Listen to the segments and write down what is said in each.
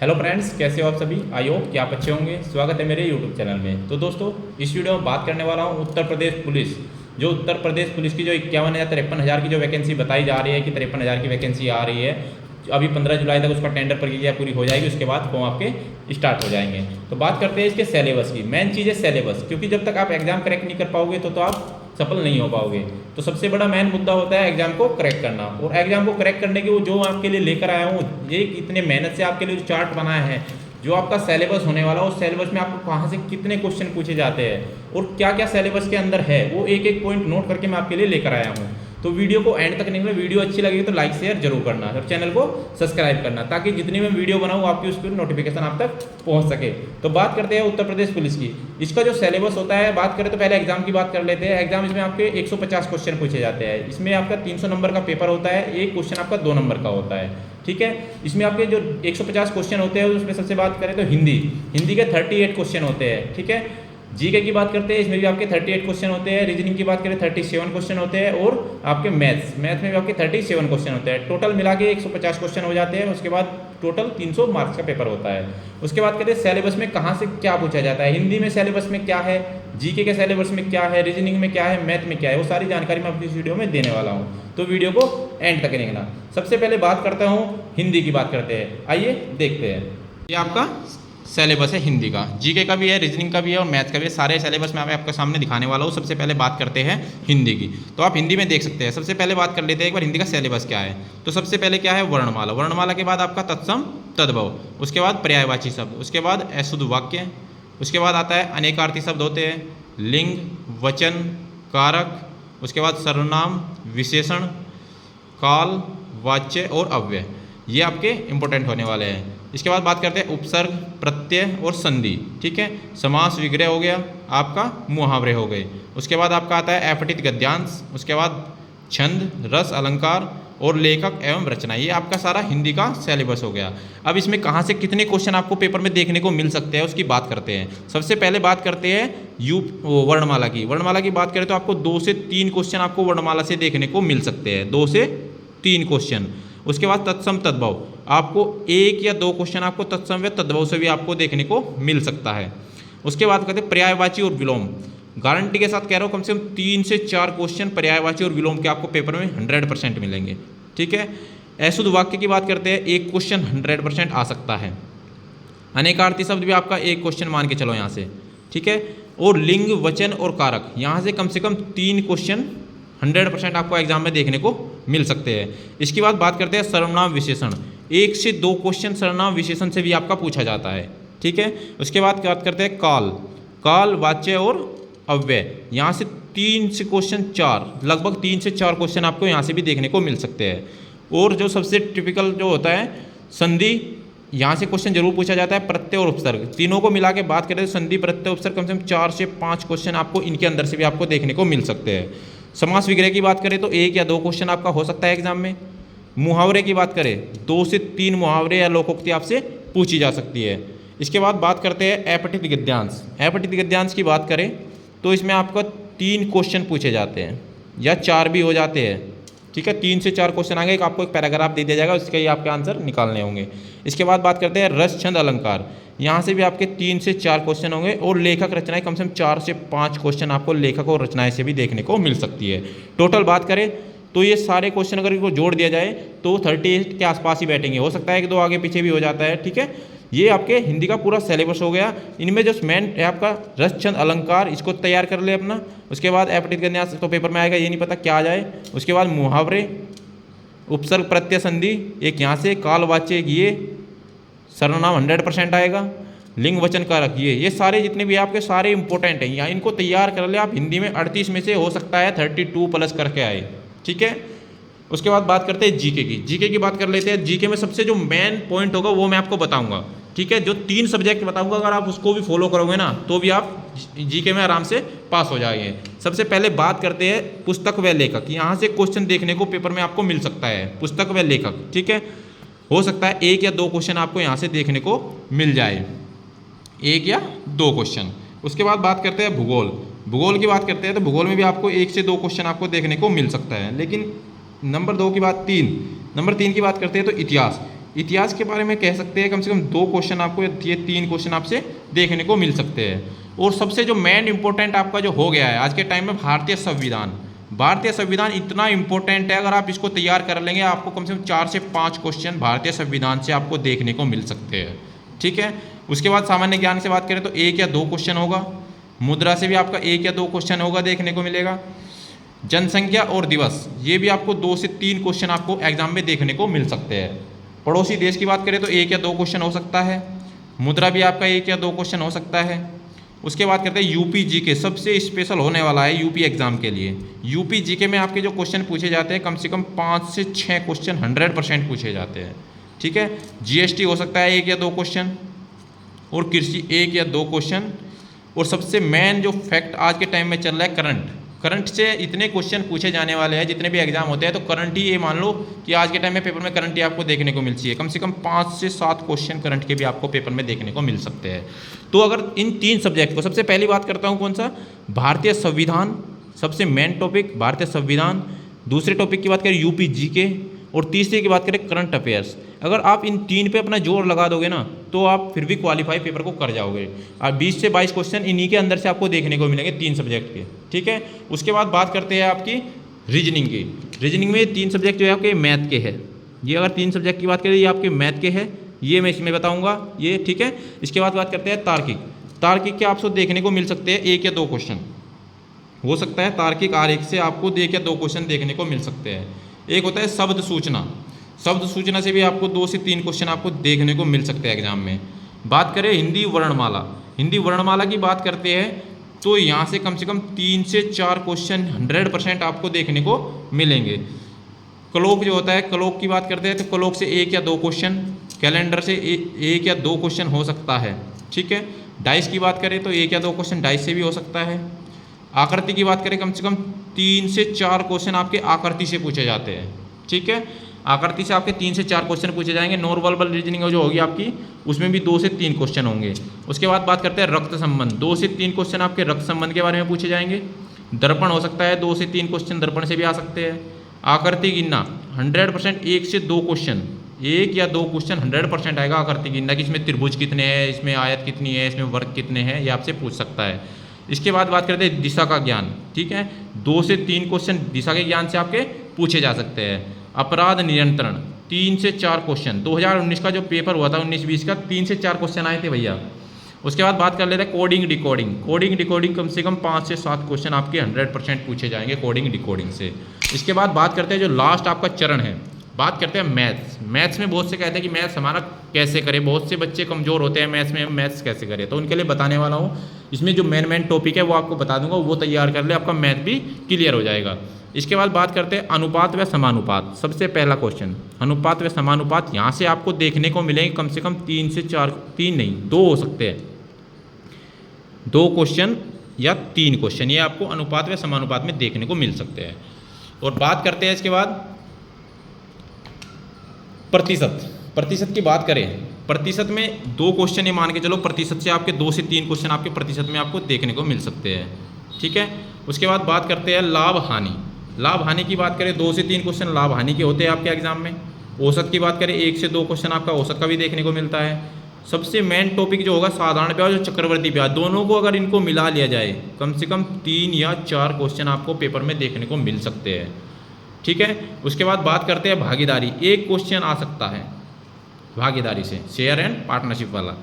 Hello friends, कैसे हो आप सभी। आई होप कि आप अच्छे होंगे। स्वागत है मेरे यूट्यूब चैनल में। तो दोस्तों, इस वीडियो में बात करने वाला हूँ उत्तर प्रदेश पुलिस। जो उत्तर प्रदेश पुलिस की जो 51,000 53,000 की जो वैकेंसी बताई जा रही है कि 53,000 की वैकेंसी आ रही है। अभी 15 जुलाई तक उसका टेंडर प्रक्रिया पूरी हो जाएगी, उसके बाद फॉर्म आपके स्टार्ट हो जाएंगे। तो बात करते हैं इसके सिलेबस की। मेन चीज़ है सिलेबस, क्योंकि जब तक आप एग्जाम क्रैक नहीं कर पाओगे तो आप सफल नहीं हो पाओगे। तो सबसे बड़ा मेन मुद्दा होता है एग्जाम को क्रैक करना। और एग्जाम को क्रैक करने के वो जो आपके लिए लेकर आया हूँ, ये इतने मेहनत से आपके लिए जो चार्ट बनाया है, जो आपका सिलेबस होने वाला है, उस सिलेबस में आपको कहाँ से कितने क्वेश्चन पूछे जाते हैं और क्या क्या सिलेबस के अंदर है, वो एक एक पॉइंट नोट करके मैं आपके लिए लेकर आया हूँ। तो वीडियो को एंड तक निकले। वीडियो अच्छी लगेगी तो लाइक शेयर जरूर करना और चैनल को सब्सक्राइब करना, ताकि जितनी मैं वीडियो बनाऊँ आपकी उस पर नोटिफिकेशन आप तक पहुँच सके। तो बात करते हैं उत्तर प्रदेश पुलिस की। इसका जो सिलेबस होता है, बात करें तो पहले एग्जाम की बात कर लेते हैं। एग्जाम इसमें आपके 150 क्वेश्चन पूछे जाते हैं। इसमें आपका 300 नंबर का पेपर होता है, एक क्वेश्चन आपका 2 नंबर का होता है। ठीक है। इसमें आपके जो 150 क्वेश्चन होते हैं उसमें सबसे बात करें तो हिंदी के 38 क्वेश्चन होते हैं। ठीक है। जीके की बात करते हैं, इसमें भी आपके 38 क्वेश्चन होते हैं। रीजनिंग की बात करें 37 क्वेश्चन होते हैं। और आपके मैथ्स में भी आपके 37 क्वेश्चन होते हैं। टोटल मिला के 150 क्वेश्चन हो जाते हैं। उसके बाद टोटल 300 मार्क्स का पेपर होता है। उसके बाद कहते हैं सिलेबस में कहाँ से क्या पूछा जाता है। हिंदी में सिलेबस में क्या है, जीके के सिलेबस में क्या है, रीजनिंग में क्या है, मैथ में क्या है, वो सारी जानकारी मैं अपनी इस वीडियो में देने वाला हूँ। तो वीडियो को एंड तक देखना। सबसे पहले बात करता हूँ हिंदी की बात करते हैं। आइए देखते हैं। ये आपका सिलेबस है हिंदी का, जीके का भी है, रीजनिंग का भी है और मैथ का भी है। सारे सिलेबस मैं आपके सामने दिखाने वाला हूँ। सबसे पहले बात करते हैं हिंदी की। तो आप हिंदी में देख सकते हैं। सबसे पहले बात कर लेते हैं एक बार हिंदी का सिलेबस क्या है। तो सबसे पहले क्या है, वर्णमाला। वर्णमाला के बाद आपका तत्सम तद्भव, उसके बाद पर्यायवाची शब्द, उसके बाद अशुद्ध वाक्य, उसके बाद आता है अनेकार्थी शब्द होते हैं, लिंग, वचन, कारक, उसके बाद सर्वनाम, विशेषण, काल, वाच्य और अव्यय। ये आपके इंपॉर्टेंट होने वाले हैं। इसके बाद बात करते हैं उपसर्ग, प्रत्यय और संधि। ठीक है। समास विग्रह हो गया, आपका मुहावरे हो गए। उसके बाद आपका आता है अपठित गद्यांश, उसके बाद छंद, रस, अलंकार और लेखक एवं रचना। ये आपका सारा हिंदी का सिलेबस हो गया। अब इसमें कहाँ से कितने क्वेश्चन आपको पेपर में देखने को मिल सकते हैं उसकी बात करते हैं। सबसे पहले बात करते हैं वर्णमाला की। वर्णमाला की बात करें तो आपको 2 से 3 क्वेश्चन आपको वर्णमाला से देखने को मिल सकते हैं, 2 से 3 क्वेश्चन। उसके बाद तत्सम तद्भव, आपको 1 या 2 क्वेश्चन आपको तत्सम व तद्भव से भी आपको देखने को मिल सकता है। उसके बाद कहते हैं पर्यायवाची और विलोम। गारंटी के साथ कह रहा हूँ, कम से कम 3 से 4 क्वेश्चन पर्यायवाची और विलोम के आपको पेपर में 100% मिलेंगे। ठीक है। अशुद्ध वाक्य की बात करते हैं, 1 क्वेश्चन 100% आ सकता है। अनेकार्थी शब्द भी आपका 1 क्वेश्चन मान के चलो यहाँ से। ठीक है। और लिंग, वचन और कारक, यहाँ से कम 3 क्वेश्चन 100% आपको एग्जाम में देखने को मिल सकते हैं। इसके बाद बात करते हैं सर्वनाम विशेषण। 1 से 2 क्वेश्चन सर्वनाम विशेषण से भी आपका पूछा जाता है। ठीक है। उसके बाद बात करते हैं काल, वाच्य और अव्यय। यहाँ से 3 से क्वेश्चन 4, लगभग 3 से 4 क्वेश्चन आपको यहाँ से भी देखने को मिल सकते हैं। और जो सबसे टिपिकल जो होता है संधि, यहाँ से क्वेश्चन जरूर पूछा जाता है। प्रत्यय और उपसर्ग, तीनों को मिला के बात करें तो संधि, प्रत्यय, उपसर्ग कम से कम 4 से 5 क्वेश्चन आपको इनके अंदर से भी आपको देखने को मिल सकते हैं। समास विग्रह की बात करें तो 1 या 2 क्वेश्चन आपका हो सकता है एग्जाम में। मुहावरे की बात करें 2 से 3 मुहावरे या लोकोक्ति आपसे पूछी जा सकती है। इसके बाद बात करते हैं अपठित गद्यांश। अपठित गद्यांश की बात करें तो इसमें आपका 3 क्वेश्चन पूछे जाते हैं या 4 भी हो जाते हैं। ठीक है। 3 से 4 क्वेश्चन आएंगे, आपको एक पैराग्राफ दे दिया जाएगा, उसके ही आपके आंसर निकालने होंगे। इसके बाद बात करते हैं रस, छंद, अलंकार। यहाँ से भी आपके 3 से 4 क्वेश्चन होंगे। और लेखक रचनाएं, कम से कम 4 से 5 क्वेश्चन आपको लेखक और रचनाएं से भी देखने को मिल सकती है। टोटल बात करें तो ये सारे क्वेश्चन अगर इनको जोड़ दिया जाए तो 38 के आसपास ही बैठेंगे। हो सकता है कि 2 आगे पीछे भी हो जाता है। ठीक है। ये आपके हिंदी का पूरा सिलेबस हो गया। इनमें जो मेन है आपका रस, छंद, अलंकार, इसको तैयार कर ले अपना। उसके बाद अपठित गद्यांश तो पेपर में आएगा, ये नहीं पता क्या आ जाए। उसके बाद मुहावरे, उपसर्ग, प्रत्यय, संधि एक यहाँ से, काल, वाच्य एक ये, सर्वनाम 100% आएगा, लिंग, वचन, कारक ये सारे जितने भी आपके सारे इंपॉर्टेंट हैं। यहाँ इनको तैयार कर ले आप। हिंदी में 38 में से हो सकता है 32 प्लस करके आए। ठीक है। उसके बाद बात करते हैं जीके की। जीके की बात कर लेते हैं। जीके में सबसे जो मेन पॉइंट होगा वो मैं आपको बताऊंगा। ठीक है। जो 3 सब्जेक्ट बताऊंगा, अगर आप उसको भी फॉलो करोगे ना तो भी आप जीके में आराम से पास हो जाएंगे। सबसे पहले बात करते हैं पुस्तक व लेखक। यहाँ से क्वेश्चन देखने को पेपर में आपको मिल सकता है, पुस्तक व लेखक। ठीक है। हो सकता है 1 या 2 क्वेश्चन आपको यहाँ से देखने को मिल जाए, 1 या 2 क्वेश्चन। उसके बाद बात करते हैं भूगोल। भूगोल की बात करते हैं तो भूगोल में भी आपको 1 से 2 क्वेश्चन आपको देखने को मिल सकता है। लेकिन नंबर 3 की बात करते हैं तो इतिहास। इतिहास के बारे में कह सकते हैं कम से कम 2 क्वेश्चन आपको, ये 3 क्वेश्चन आपसे देखने को मिल सकते हैं। और सबसे जो मेन इंपॉर्टेंट आपका जो हो गया है आज के टाइम में, भारतीय संविधान। भारतीय संविधान इतना इंपॉर्टेंट है, अगर आप इसको तैयार कर लेंगे आपको कम से कम 4 से 5 क्वेश्चन भारतीय संविधान से आपको देखने को मिल सकते हैं। ठीक है, उसके बाद सामान्य ज्ञान से बात करें तो 1 या 2 क्वेश्चन होगा। मुद्रा से भी आपका 1 या 2 क्वेश्चन होगा, देखने को मिलेगा। जनसंख्या और दिवस, ये भी आपको 2 से 3 क्वेश्चन आपको एग्जाम में देखने को मिल सकते हैं। पड़ोसी देश की बात करें तो 1 या 2 क्वेश्चन हो सकता है। मुद्रा भी आपका 1 या 2 क्वेश्चन हो सकता है। उसके बाद करते हैं यूपी जीके, सबसे स्पेशल होने वाला है यूपी एग्जाम के लिए। यूपी जीके में आपके जो क्वेश्चन पूछे जाते हैं कम से कम 5 से 6 क्वेश्चन 100% पूछे जाते हैं। ठीक है, जीएसटी हो सकता है 1 या 2 क्वेश्चन, और कृषि 1 या 2 क्वेश्चन। और सबसे मेन जो फैक्ट आज के टाइम में चल रहा है, करंट से इतने क्वेश्चन पूछे जाने वाले हैं जितने भी एग्जाम होते हैं, तो करंट ही ये मान लो कि आज के टाइम में पेपर में करंट ही आपको देखने को मिलती है। कम से कम 5 से 7 क्वेश्चन करंट के भी आपको पेपर में देखने को मिल सकते हैं। तो अगर इन 3 सब्जेक्ट को, सबसे पहली बात करता हूँ कौन सा, भारतीय संविधान, सबसे मेन टॉपिक भारतीय संविधान। दूसरे टॉपिक की बात करें यूपी जीके, और तीसरे की बात करें करंट अफेयर्स। अगर आप इन 3 पे अपना जोर लगा दोगे ना तो आप फिर भी क्वालिफाई पेपर को कर जाओगे। और 20 से 22 क्वेश्चन इन्हीं के अंदर से आपको देखने को मिलेंगे 3 सब्जेक्ट के। ठीक है, उसके बाद बात करते हैं आपकी रीजनिंग की। रीजनिंग में 3 सब्जेक्ट जो है आपके मैथ के है। ये अगर 3 सब्जेक्ट की बात करें ये आपके मैथ के है, ये मैं इसमें बताऊँगा ये। ठीक है, इसके बाद बात करते हैं तार्किक। तार्किक के आपको देखने को मिल सकते हैं 1 या 2 क्वेश्चन हो सकता है। तार्किक आरेख से आपको 1 या 2 क्वेश्चन देखने को मिल सकते हैं। एक होता है शब्द सूचना, शब्द सूचना से भी आपको 2 से 3 क्वेश्चन आपको देखने को मिल सकते हैं एग्जाम में। बात करें हिंदी वर्णमाला, हिंदी वर्णमाला की बात करते हैं तो यहाँ से कम 3 से 4 क्वेश्चन 100% आपको देखने को मिलेंगे। क्लोक जो होता है, क्लोक की बात करते हैं तो क्लोक से 1 या 2 क्वेश्चन, कैलेंडर से 1 या 2 क्वेश्चन हो सकता है। ठीक है, डाइस की बात करें तो 1 या 2 क्वेश्चन डाइस से भी हो सकता है। आकृति की बात करें कम से कम 3 से 4 क्वेश्चन आपके आकृति से पूछे जाते हैं। ठीक है, आकृति से आपके 3 से 4 क्वेश्चन पूछे जाएंगे। नॉन वर्बल रीजनिंग जो होगी आपकी उसमें भी 2 से 3 क्वेश्चन होंगे। उसके बाद बात करते हैं रक्त संबंध, 2 से 3 क्वेश्चन आपके रक्त संबंध के बारे में पूछे जाएंगे। दर्पण हो सकता है 2 से 3 क्वेश्चन दर्पण से भी आ सकते हैं। आकृति गिनना 100% 1 से 2 क्वेश्चन, 1 या 2 क्वेश्चन 100% आएगा आकृति गिनना कि इसमें त्रिभुज कितने हैं, इसमें आयत कितनी है, इसमें वर्ग कितने हैं, ये आपसे पूछ सकता है। इसके बाद बात करते हैं दिशा का ज्ञान। ठीक है, 2 से 3 क्वेश्चन दिशा के ज्ञान से आपके पूछे जा सकते हैं। अपराध नियंत्रण 3 से 4 क्वेश्चन, 2019 का जो पेपर हुआ था 19-20 का 3 से 4 क्वेश्चन आए थे भैया। उसके बाद बात कर लेते हैं कोडिंग डिकोडिंग। कोडिंग डिकोडिंग कम से कम 5 से 7 क्वेश्चन आपके 100% पूछे जाएंगे कोडिंग डिकोडिंग से। इसके बाद बात करते हैं जो लास्ट आपका चरण है, बात करते हैं मैथ्स। मैथ्स में बहुत से कहते हैं कि मैथ्स हमारा कैसे करें, बहुत से बच्चे कमज़ोर होते हैं मैथ्स में, मैथ्स कैसे करें, तो उनके लिए बताने वाला हूँ। इसमें जो मेन टॉपिक है वो आपको बता दूंगा, वो तैयार कर ले, आपका मैथ भी क्लियर हो जाएगा। इसके बाद बात करते हैं अनुपात व समानुपात। सबसे पहला क्वेश्चन अनुपात व समानुपात, यहाँ से आपको देखने को मिलेंगे कम से कम 3 से 4, 3 नहीं 2 हो सकते हैं, 2 क्वेश्चन या 3 क्वेश्चन ये आपको अनुपात व समानुपात में देखने को मिल सकते हैं। और बात करते हैं इसके बाद प्रतिशत की बात करें, प्रतिशत में 2 क्वेश्चन ये मान के चलो, प्रतिशत से आपके 2 से 3 क्वेश्चन आपके प्रतिशत में आपको देखने को मिल सकते हैं। ठीक है, उसके बाद बात करते हैं लाभ हानि। लाभ हानि की बात करें 2 से 3 क्वेश्चन लाभ हानि के होते हैं आपके एग्जाम में। औसत की बात करें 1 से 2 क्वेश्चन आपका औसत का भी देखने को मिलता है। सबसे मेन टॉपिक जो होगा साधारण ब्याज और चक्रवर्ती ब्याज, दोनों को अगर इनको मिला लिया जाए कम से कम 3 या 4 क्वेश्चन आपको पेपर में देखने को मिल सकते हैं। ठीक है, उसके बाद बात करते हैं भागीदारी, 1 क्वेश्चन आ सकता है भागीदारी से, शेयर एंड पार्टनरशिप वाला।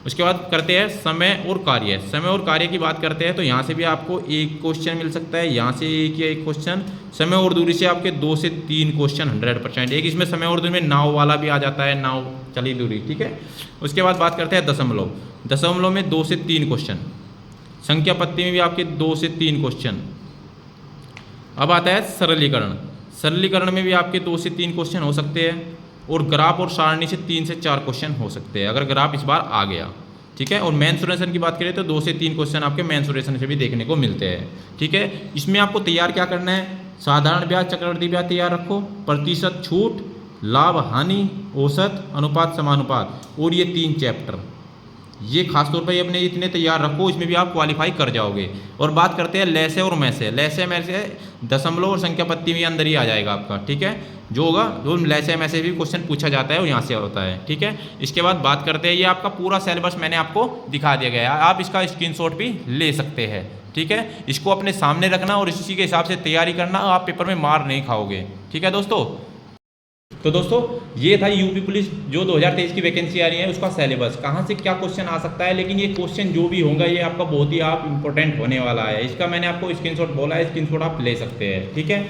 उसके बाद करते हैं समय और कार्य। समय और कार्य की बात करते हैं तो यहाँ से भी आपको 1 क्वेश्चन मिल सकता है, यहाँ से 1 या 1 क्वेश्चन। समय और दूरी से आपके 2 से 3 क्वेश्चन 100%। एक इसमें समय और दूरी में नाव वाला भी आ जाता है, नाव चली दूरी। ठीक है, उसके बाद बात करते हैं दशमलव। दशमलव में 2 से 3 क्वेश्चन। संख्या पत्ती में भी आपके 2 से 3 क्वेश्चन। अब आता है सरलीकरण। सरलीकरण में भी आपके 2 से 3 क्वेश्चन हो सकते हैं। और ग्राफ और सारणी से 3 से 4 क्वेश्चन हो सकते हैं अगर ग्राफ इस बार आ गया। ठीक है, और मेंसुरेशन की बात करें तो 2 से 3 क्वेश्चन आपके मेंसुरेशन से भी देखने को मिलते हैं। ठीक है, इसमें आपको तैयार क्या करना है, साधारण ब्याज चक्रवर्ती ब्याज तैयार रखो, प्रतिशत छूट, लाभ हानि, औसत, अनुपात समानुपात और ये 3 चैप्टर। ये खासतौर पर अपने इतने तैयार रखो, इसमें भी आप क्वालिफाई कर जाओगे। और बात करते हैं लैसे और मैसे। लैसे मैसे दशमलव और संख्या पत्ती में अंदर ही आ जाएगा आपका, ठीक है, जो होगा जो लैसे मैसे भी क्वेश्चन पूछा जाता है और यहाँ से होता है, ठीक है। इसके बाद बात करते हैं, ये आपका पूरा सिलेबस मैंने आपको दिखा दिया गया है, आप इसका स्क्रीनशॉट भी ले सकते हैं, ठीक है। इसको अपने सामने रखना और इसी के हिसाब से तैयारी करना, आप पेपर में मार नहीं खाओगे, ठीक है दोस्तों। तो दोस्तों ये था यूपी पुलिस जो 2023 की वैकेंसी आ रही है उसका सिलेबस, कहाँ से क्या क्वेश्चन आ सकता है, लेकिन ये क्वेश्चन जो भी होगा ये आपका बहुत ही आप इंपॉर्टेंट होने वाला है। इसका मैंने आपको स्क्रीनशॉट बोला है, स्क्रीनशॉट आप ले सकते हैं, ठीक है।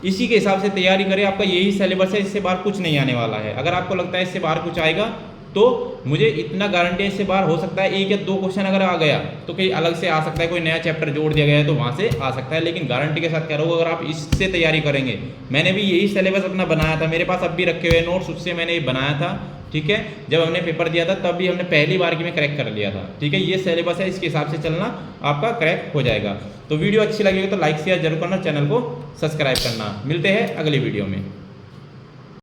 इसी के हिसाब से तैयारी करें, आपका यही सिलेबस है, इससे बाहर कुछ नहीं आने वाला है। अगर आपको लगता है इससे बाहर कुछ आएगा तो मुझे इतना गारंटी है इससे बाहर हो सकता है 1 या 2 क्वेश्चन अगर आ गया तो कहीं अलग से आ सकता है, कोई नया चैप्टर जोड़ दिया गया है तो वहाँ से आ सकता है, लेकिन गारंटी के साथ कह रहा हूँ अगर आप इससे तैयारी करेंगे, मैंने भी यही सिलेबस अपना बनाया था, मेरे पास अब भी रखे हुए नोट्स, उससे मैंने ये बनाया था, ठीक है। जब हमने पेपर दिया था तब भी हमने पहली बार की में क्रैक कर लिया था, ठीक है। ये सिलेबस है, इसके हिसाब से चलना, आपका क्रैक हो जाएगा। तो वीडियो अच्छी लगेगी तो लाइक शेयर जरूर करना, चैनल को सब्सक्राइब करना। मिलते हैं अगली वीडियो में।